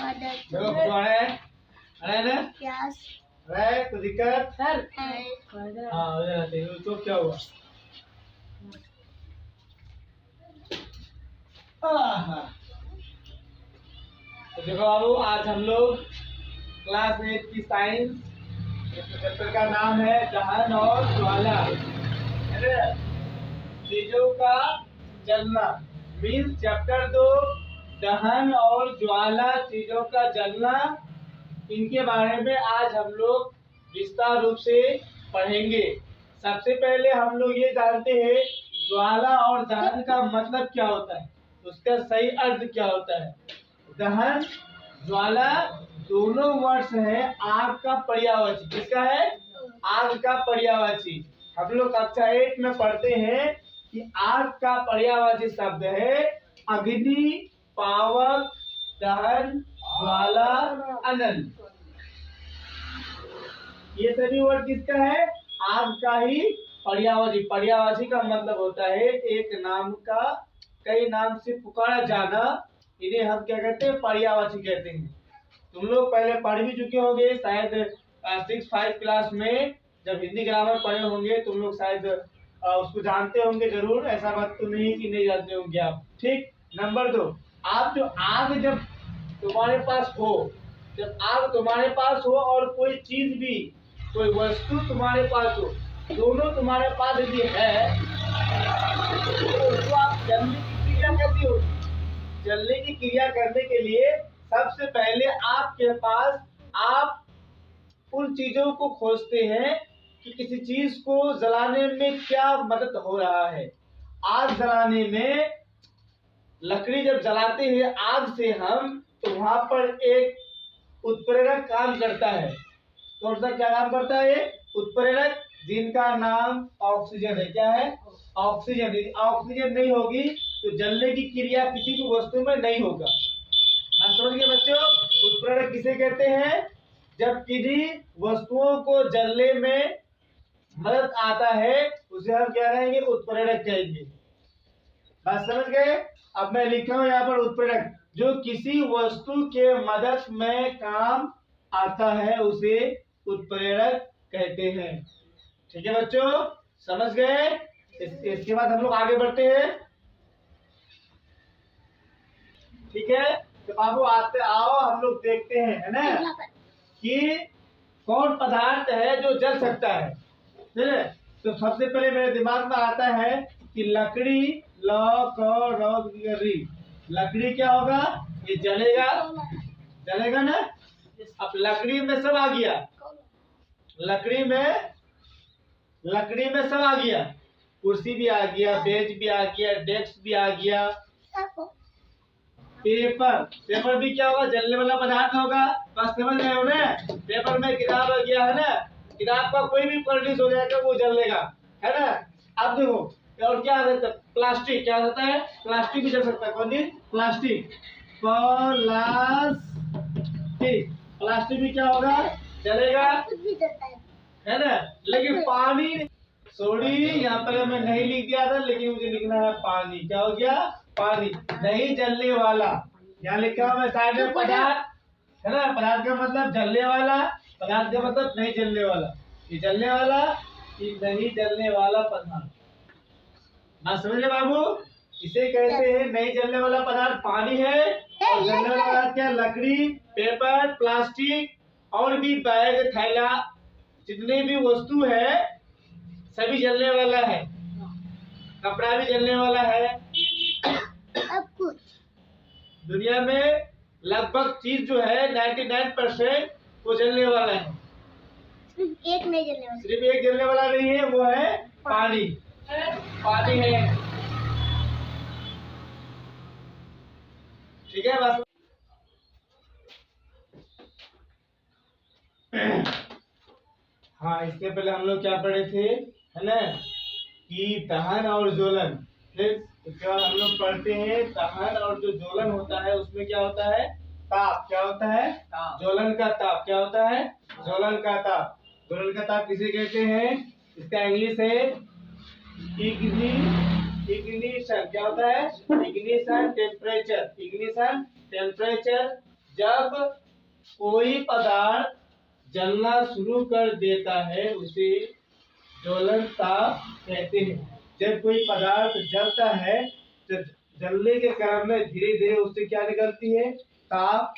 देखो कौन है? अरे ना अरे कोई दिक्कत सर? हाँ हो जाना चाहिए। तो क्या हुआ? तो देखो बाबू, आज हम लोग क्लास 8 की साइंस चैप्टर का नाम है दहन और ज्वाला। चीजों का जलना मीन्स चैप्टर 2 दहन और ज्वाला, चीजों का जलना। इनके बारे में आज हम लोग विस्तार रूप से पढ़ेंगे। सबसे पहले हम लोग ये जानते हैं ज्वाला और दहन का मतलब क्या होता है, उसका सही अर्थ क्या होता है। दहन ज्वाला दोनों वर्ड्स है आग का पर्यायवाची। किसका है? आग का पर्यायवाची। हम लोग कक्षा 8 में पढ़ते हैं कि आग का पर्यायवाची शब्द है अग्नि, पावक, दहन, ज्वाला, अनल। ये सभी वर्ड किसका है? आग का ही पर्यायवाची। पर्यायवाची का मतलब होता है एक नाम का कई नाम से पुकारा जाना। इन्हें हम क्या कहते हैं? पर्यायवाची कहते हैं। तुम लोग पहले पढ़ भी चुके होंगे शायद 6-5 क्लास में, जब हिंदी ग्रामर पढ़े होंगे तुम लोग शायद उसको जानते होंगे जरूर। ऐसा बात तो नहीं कि नहीं जानते होंगे आप। ठीक। नंबर 2, आप जो आग जब तुम्हारे पास हो, जब आग तुम्हारे पास हो और कोई चीज भी, कोई वस्तु तुम्हारे पास हो, दोनों तुम्हारे पास यदि है तो उसको आप जलने की क्रिया कैसी होगी? जलने की क्रिया करने के लिए सबसे पहले आपके पास आप उन चीजों को खोजते हैं कि किसी चीज को जलाने में क्या मदद हो रहा है। आग जलाने में लकड़ी जब जलाते हैं आग से हम, तो वहां पर एक उत्प्रेरक काम करता है। कौन सा क्या काम करता है? उत्प्रेरक, जिनका नाम ऑक्सीजन है। क्या है? ऑक्सीजन। यदि ऑक्सीजन नहीं होगी तो जलने की क्रिया किसी भी वस्तु में नहीं होगा। समझ गए बच्चों? उत्प्रेरक किसे कहते हैं? जब किसी वस्तुओं को जलने में मदद आता है उसे हम क्या कहेंगे? उत्प्रेरक कहेंगे। बात समझ गए? अब मैं लिखा हूं यहाँ पर उत्प्रेरक, जो किसी वस्तु के मदद में काम आता है उसे उत्प्रेरक कहते हैं। ठीक है बच्चों, समझ गए? इसके बाद हम लोग आगे बढ़ते हैं। ठीक है, तो बाबू आते आओ हम लोग देखते हैं, है ना, कि कौन पदार्थ है जो जल सकता है। ठीक है, तो सबसे पहले मेरे दिमाग में आता है कि लकड़ी, लकड़ी क्या होगा? ये जलेगा, जलेगा ना। अब लकड़ी में सब आ गया, लकड़ी में सब आ गया, कुर्सी भी आ गया, बेंच भी आ गया, डेस्क भी आ गया, पेपर भी क्या होगा? जलने वाला पदार्थ होगा। बस समझ रहे हो ना? पेपर में किताब आ गया है ना, किताब का कोई भी पॉलिश हो जाएगा वो जलेगा, है ना। अब देखो और क्या आ सकता है? प्लास्टिक। क्या होता है? प्लास्टिक भी जल सकता है। कौन सी? प्लास्टिक। प्लास्टिक भी क्या होगा? जलेगा, है ना। लेकिन पानी, सॉरी यहाँ पर मैं नहीं लिख दिया था, लेकिन मुझे लिखना है पानी। क्या हो गया? पानी नहीं जलने वाला। यहाँ लिखा हुआ है साइड में पदार्थ, है ना। पदार्थ का मतलब जलने वाला, पदार्थ का मतलब नहीं जलने वाला। ये जलने वाला, ये नहीं जलने वाला पदार्थ। बात समझ रहे बाबू? इसे कहते हैं नहीं जलने वाला पदार्थ पानी है, और जलने वाला पदार्थ क्या? लकड़ी, पेपर, प्लास्टिक और भी बैग, थैला, जितने भी वस्तु है सभी जलने वाला है। कपड़ा भी जलने वाला है। अब कुछ दुनिया में लगभग चीज जो है 99% वो जलने वाला है। सिर्फ एक नहीं जलने वाला, सिर्फ एक जलने वाला नहीं है, वो है पानी। पानी है। ठीक है बस। हाँ, इससे पहले हम लोग क्या पढ़े थे, है ना, कि दहन और ज्वलन। फिर उसके बाद हम लोग पढ़ते हैं दहन और जो ज्वलन होता है उसमें क्या होता है? ताप। क्या होता है? ज्वलन का ताप। क्या होता है? ज्वलन का ताप। ज्वलन का ताप किसे कहते हैं? इसका इंग्लिश है इग्निशन। क्या होता है? Ignition temperature. इग्निशन टेम्परेचर जब कोई पदार्थ जलना शुरू कर देता है उसे ज्वलन ताप कहते हैं। जब कोई पदार्थ जलता है तो जलने के क्रम में धीरे धीरे उससे क्या निकलती है, ताप।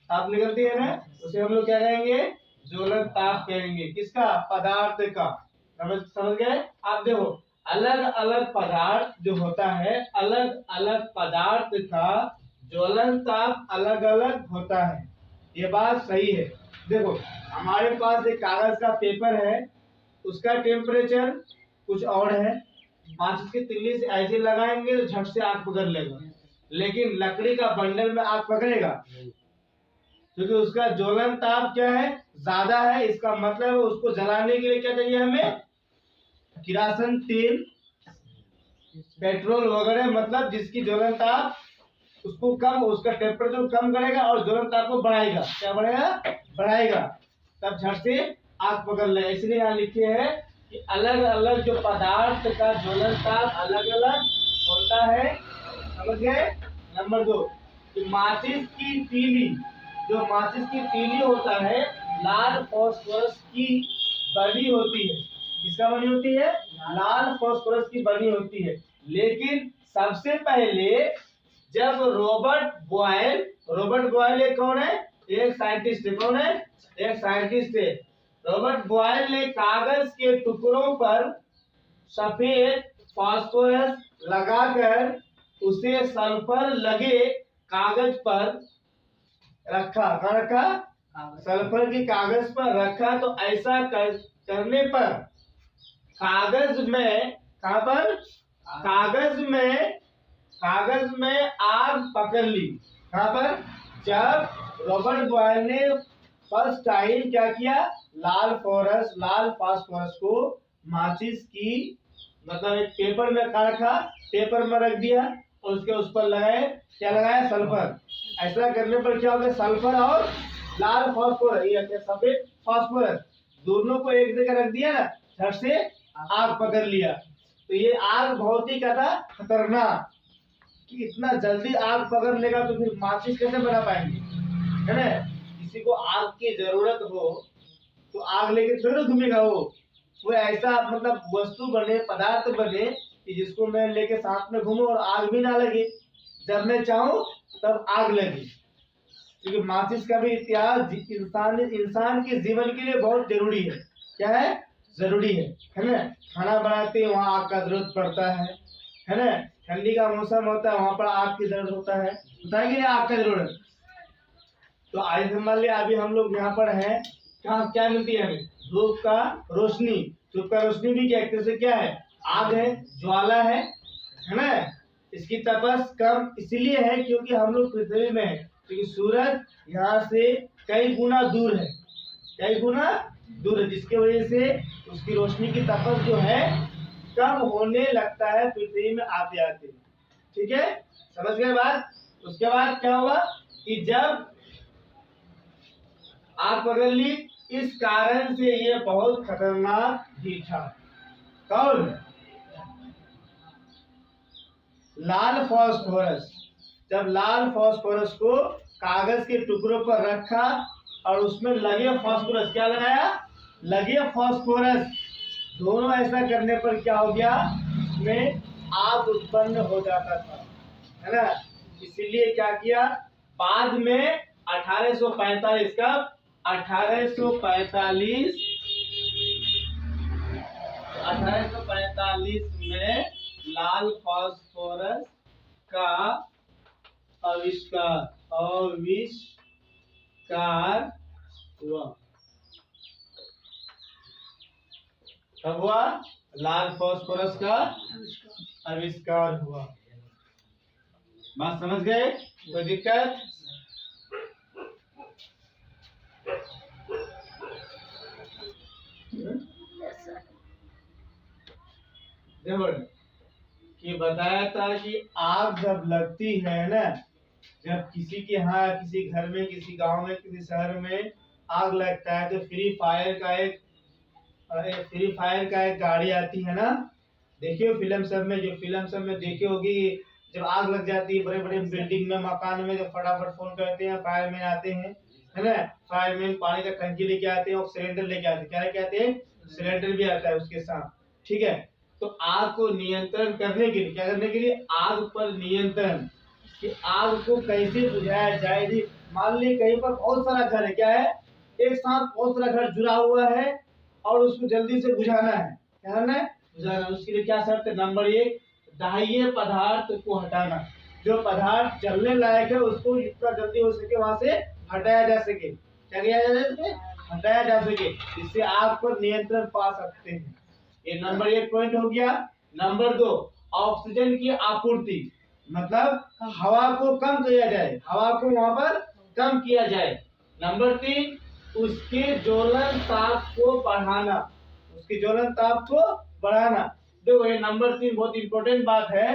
ताप निकलती है ना, उसे हम लोग क्या कहेंगे, ज्वलन ताप कहेंगे। किसका, पदार्थ का। समझ गए। आप देखो अलग अलग पदार्थ जो होता है, अलग अलग पदार्थ का ज्वलन ताप अलग अलग होता है। ये बात सही है। देखो हमारे पास एक कागज का पेपर है, उसका टेम्परेचर कुछ और है। माचिस की तिल्ली से ऐसे लगाएंगे तो झट से आग पकड़ लेगा, लेकिन लकड़ी का बंडल में आग पकड़ेगा क्योंकि उसका ज्वलन ताप क्या है, ज्यादा है। इसका मतलब उसको जलाने के लिए क्या चाहिए हमें, किरासन तेल, पेट्रोल वगैरह, मतलब जिसकी ज्वलन ताप उसको कम, उसका टेम्परेचर कम करेगा और ज्वलन ताप को बढ़ाएगा। क्या बढ़ेगा, बढ़ाएगा, तब झट से आग पकड़ ले। इसलिए यहाँ लिखे है कि अलग अलग जो पदार्थ का ज्वलन ताप अलग अलग होता है। समझ गए। नंबर 2, कि माचिस की तीली, जो माचिस की तीली होता है लाल फास्फोरस की बनी होती है। किसका बनी होती है, लाल फास्फोरस की बनी होती है। लेकिन सबसे पहले जब रॉबर्ट बॉयल एक कौन है, एक साइंटिस्ट है। कौन है, एक साइंटिस्ट है। रॉबर्ट बॉयल ने कागज के टुकड़ों पर सफेद फास्फोरस लगाकर उसे सल्फर लगे कागज पर रखा। कहाँ रखा, सल्फर के कागज पर रखा। तो ऐसा करने पर कागज में, कहाँ पर, कागज में आग पकड़ ली। कहाँ पर, जब रॉबर्ट बॉयल ने फर्स्ट टाइम क्या किया, लाल फास्फोरस को माचिस की, मतलब एक पेपर में रखा, पेपर में रख दिया और उसके उस पर लगाए, क्या लगाया, सल्फर। ऐसा करने पर क्या हो गया, सल्फर और लाल फास्फोरस, ये सफेद फास्फोरस, दोनों को एक जगह रख दिया ना, झट से आग पकड़ लिया। तो ये आग बहुत ही ज्यादा खतरनाक, कि इतना जल्दी आग पकड़ लेगा तो फिर माचिस कैसे बना पाएंगे, है ना। किसी को आग की जरूरत हो तो आग लेके थोड़ी घूमेगा वो ऐसा मतलब वस्तु बने, पदार्थ बने कि जिसको मैं लेके साथ में घूमूं और आग भी ना लगे, जब मैं चाहूं तब आग लगे। क्योंकि माचिस का भी इतिहास इंसान के जीवन के लिए बहुत जरूरी है। क्या है, जरूरी है ना। खाना बनाते हैं वहाँ आग का जरूरत पड़ता है ना। ठंडी का मौसम होता है वहाँ पर आग की जरूरत होता है कि नहीं, आग का जरूरत। तो आज मान लिया अभी हम लोग यहाँ पर हैं, कहाँ क्या मिलती है हमें, धूप का रोशनी। धूप का रोशनी भी क्या, एक तरह से क्या है, आग है, ज्वाला है ना। इसकी तपस कम इसलिए है क्योंकि हम लोग पृथ्वी में है, क्योंकि सूरज यहाँ से कई गुना दूर है, जिसके वजह से उसकी रोशनी की तपस जो है कम होने लगता है पृथ्वी में आते आते। ठीक है, समझ गए बात। उसके बाद क्या हुआ कि जब आग पकड़ ली, इस कारण से ये बहुत खतरनाक भी था। कौन, लाल फास्फोरस। जब लाल फास्फोरस को कागज के टुकड़ों पर रखा और उसमें लगे फास्फोरस, क्या लगाया, लगे फास्फोरस, दोनों ऐसा करने पर क्या हो गया, उसमें आग उत्पन्न हो जाता था, है ना। इसीलिए क्या किया, बाद में 1845 में लाल फास्फोरस का आविष्कार हुआ। कब हुआ, लाल फास्फोरस का आविष्कार हुआ। बात समझ गए, कोई दिक्कत। देखो कि बताया था कि आग जब लगती है ना, जब किसी के यहाँ, किसी घर में, किसी गांव में, किसी शहर में आग लगता है तो फ्री फायर का एक गाड़ी आती है ना। देखिए फिल्म सब में, जो फिल्म सब में देखे होगी, जब आग लग जाती है बड़े बड़े बिल्डिंग में, मकान में, जब फटाफट फोन करते हैं, फायरमैन आते हैं, है ना। फायरमैन पानी का टंकी लेके आते हैं और सिलेंडर लेके आते हैं। क्या लेके आते हैं? सिलेंडर भी आता है उसके साथ, ठीक है। तो आग को नियंत्रण करने के लिए, क्या करने के लिए? आग पर नियंत्रण, कि आग को कैसे बुझाया जाए। जी मान ली कहीं पर बहुत सारा घर है, क्या है? एक साथ बहुत सारा घर जुड़ा हुआ है और उसको जल्दी से बुझाना है। क्या करना है? बुझाना। उसके लिए क्या शर्त है? नंबर 1, दाह्य पदार्थ को हटाना। जो पदार्थ जलने लायक है उसको जितना जल्दी हो सके वहां से हटाया जा सके। क्या किया जा सके? हटाया जा सके। इससे आग पर नियंत्रण पा सकते हैं। ये नंबर 1 पॉइंट हो गया। नंबर 2, ऑक्सीजन की आपूर्ति, मतलब हवा को कम किया जाए, हवा को वहां पर कम किया जाए। नंबर 3, उसके ज्वलन ताप को बढ़ाना, उसके ज्वलन ताप को बढ़ाना। देखो ये नंबर 3 बहुत इंपॉर्टेंट बात है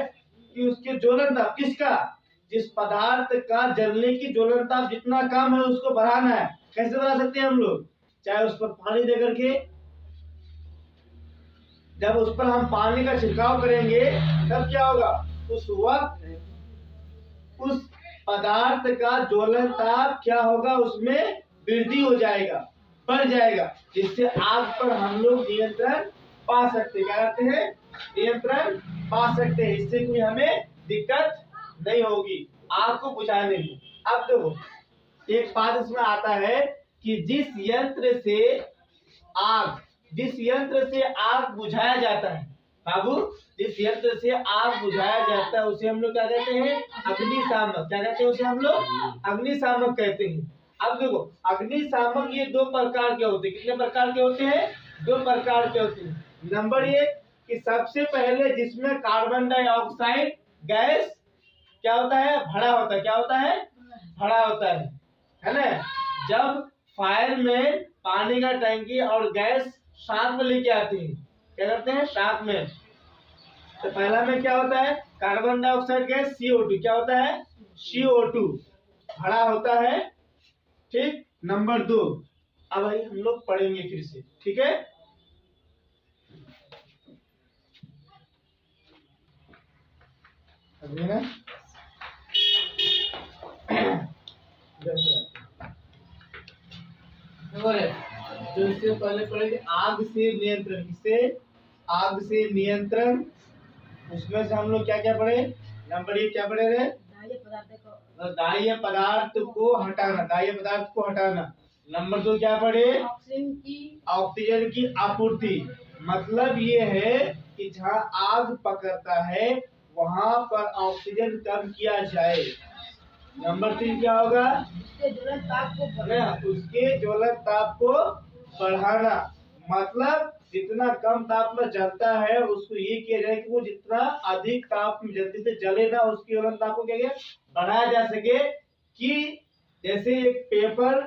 कि उसके ज्वलन ताप, किसका? जिस पदार्थ का जलने की ज्वलन ताप जितना कम है उसको बढ़ाना है। कैसे बढ़ा सकते हैं हम लोग? चाहे उस पर पानी दे करके, जब उस पर हम पानी का छिड़काव करेंगे तब क्या होगा? उस वक्त उस पदार्थ का ज्वलन ताप क्या होगा? उसमें वृद्धि हो जाएगा, बढ़ जाएगा, जिससे आग पर हम लोग नियंत्रण पा सकते हैं। क्या कहते हैं? नियंत्रण पा सकते हैं। इससे कोई हमें दिक्कत नहीं होगी आग को बुझाने में। अब देखो एक बात इसमें आता है कि जिस यंत्र से आग बुझाया जाता है बाबू, जिस यंत्र से आग बुझाया जाता है उसे हम लोग क्या कहते हैं? अग्निशामक। क्या कहते हैं? उसे हम लोग अग्निशामक कहते हैं। अब देखो अग्निशामक ये 2 प्रकार के होते हैं। कितने प्रकार के होते हैं? 2 प्रकार के होते हैं। नंबर 1 कि सबसे पहले जिसमें कार्बन डाइऑक्साइड गैस क्या होता है? भरा होता है। क्या होता है? भरा होता है ना। जब फायर में पानी का टंकी और गैस साथ में लेके आते हैं, क्या करते हैं? साथ में। तो पहला में क्या होता है? Carbon dioxide gas CO2। क्या होता है? CO2 भरा होता है, ठीक। नंबर 2 अब भाई हम लोग पढ़ेंगे फिर से, ठीक है। अभी ना जो इससे पहले पढ़ेंगे आग से नियंत्रण। किससे? आग से नियंत्रण। उसमें से हम लोग क्या क्या पढ़े? नंबर 1 क्या पढ़े थे? दाह्य पदार्थ को हटाना, दाह्य पदार्थ को हटाना। नंबर 2 क्या पढ़े? ऑक्सीजन की आपूर्ति। मतलब ये है कि जहाँ आग पकड़ता है वहां पर ऑक्सीजन कम किया जाए। नंबर 3 क्या होगा? उसके ज्वलन ताप को बढ़ाना। मतलब जितना कम ताप में जलता है उसको ये किया जाए कि वो जितना अधिक ताप में जल्दी से जले ना, उसके ज्वलन ताप को क्या किया? बढ़ाया जा सके। कि जैसे एक पेपर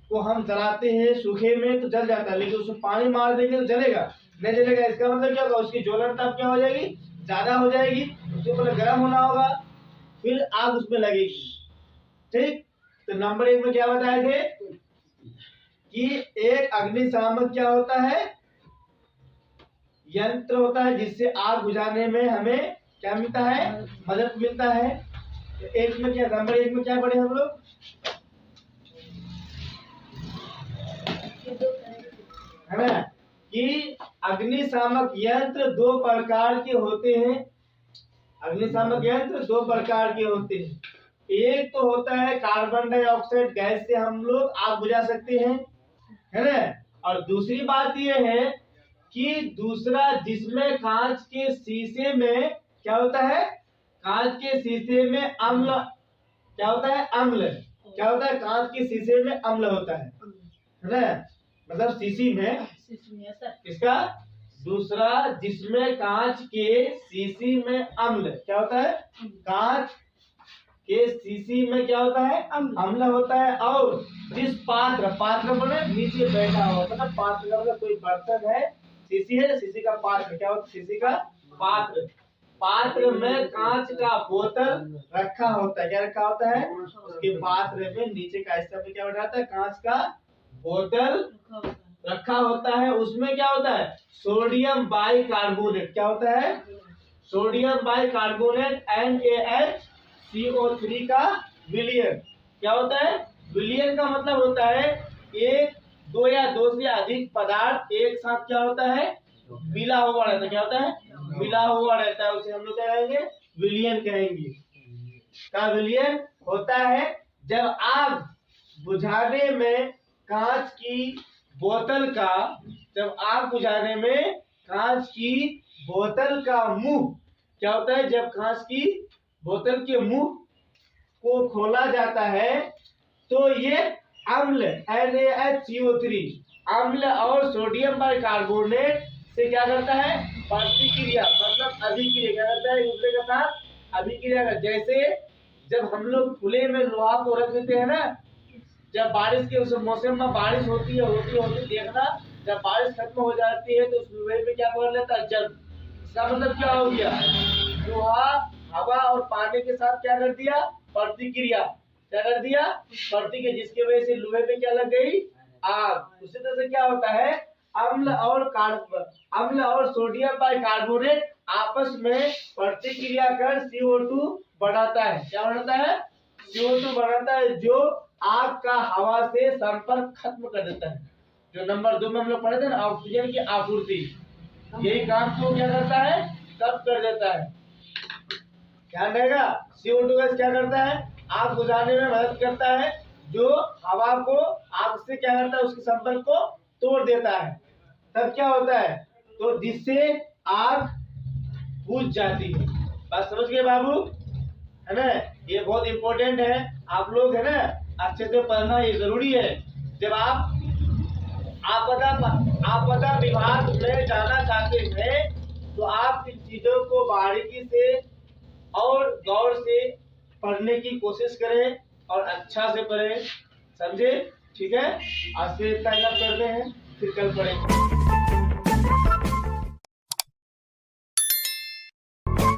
को हम जलाते हैं सूखे में तो जल जाता है, लेकिन उसमें पानी मार देंगे तो जलेगा नहीं? जलेगा। इसका मतलब क्या होगा? उसकी ज्वलन ताप क्या हो जाएगी? ज्यादा हो जाएगी। उसके पहले गर्म होना होगा फिर आग उसमें लगेगी, ठीक। तो नंबर 1 में क्या बताए थे कि एक अग्निशामक क्या होता है? यंत्र होता है जिससे आग बुझाने में हमें क्या मिलता है? मदद मिलता है। एक में क्या, नंबर 1 में क्या पढ़े हम लोग? है ना कि अग्निशामक यंत्र 2 प्रकार के होते हैं। अग्निशामक यंत्र 2 प्रकार के होते हैं। एक तो होता है कार्बन डाइऑक्साइड गैस से हम लोग आग बुझा सकते हैं, है ना। और दूसरी बात यह है कि दूसरा जिसमें कांच के शीशे में क्या होता है? कांच के शीशे में अम्ल क्या होता है? अम्ल क्या होता है? कांच के शीशे में अम्ल होता है ना। मतलब शीशी में किसका? दूसरा जिसमें कांच के शीशी में अम्ल क्या होता है? कांच के शीशी में क्या होता है? अम्ल होता है। और जिस पात्र बने नीचे बैठा हुआ, मतलब पात्र का मतलब कोई बर्तन है, शीशी है, शीशी का पात्र क्या होता है? शीशी का पात्र में कांच का बोतल रखा होता है। क्या रखा होता है? उसके पात्र में नीचे का हिस्सा में क्या बैठा होता है? कांच का बोतल रखा होता है। उसमें क्या होता है? सोडियम बाइकार्बोनेट क्या होता है? सोडियम बाइकार्बोनेट NaHCO3 का विलयन। क्या होता है? विलयन का मतलब होता है एक, दो या दो से अधिक पदार्थ एक साथ क्या होता है? मिला हुआ रहता है। क्या होता है? मिला हुआ रहता है, उसे हम लोग क्या कहेंगे? विलयन कहेंगे। का विलयन होता है जब आग बुझाने में कांच की बोतल का, जब आग बुझाने में कांच की बोतल का मुंह क्या होता है? जब कांच की बोतल के मुंह को खोला जाता है तो ये अम्ल NaHCO3 अम्ल और सोडियम बाइकार्बोनेट से क्या करता है? प्रतिक्रिया मतलब अभिक्रिया। क्या करता है? एक दूसरे के साथ अभिक्रिया कर। जैसे जब हम लोग खुले में लोहा को रख देते हैं ना, जब बारिश के उस मौसम में बारिश होती है देखना, जब बारिश खत्म हो जाती है तो उस लोहे में क्या पकड़ लेता है? जल। इसका मतलब क्या हो गया? लोहा हवा और पानी के साथ क्या कर दिया? प्रतिक्रिया। क्या कर दिया? प्रतिक्रिया, जिसकी वजह से लोहे पे क्या लग गई? आग। उसी तरह से क्या होता है? अम्ल और सोडियम बाइकार्बोनेट आपस में प्रतिक्रिया कर CO2 बढ़ाता है। क्या बढ़ाता है? CO2 बढ़ाता है, जो आग का हवा से संपर्क खत्म कर देता है। जो नंबर 2 में हम लोग पढ़े थे ना, ऑक्सीजन की आपूर्ति, यही काम को क्या करता है? तब कर देता है। ध्यान रहेगा। CO2 गैस क्या करता है? आग बुझाने में मदद करता है, जो हवा को आग से क्या करता है? उसके संपर्क को तोड़ देता है। तब क्या होता है? तो जिससे आग बुझ जाती है। बात समझ गए बाबू? है ना? ये बहुत इंपॉर्टेंट है, आप लोग है ना अच्छे से पढ़ना ये जरूरी है। जब आप आपदा विभाग में जाना चाहते हैं तो आप इन चीजों को बारीकी से और गौर से पढ़ने की कोशिश करें और अच्छा से पढ़ें। समझे? ठीक है। आज से इतना ही करते हैं, फिर कल पढ़ेंगे।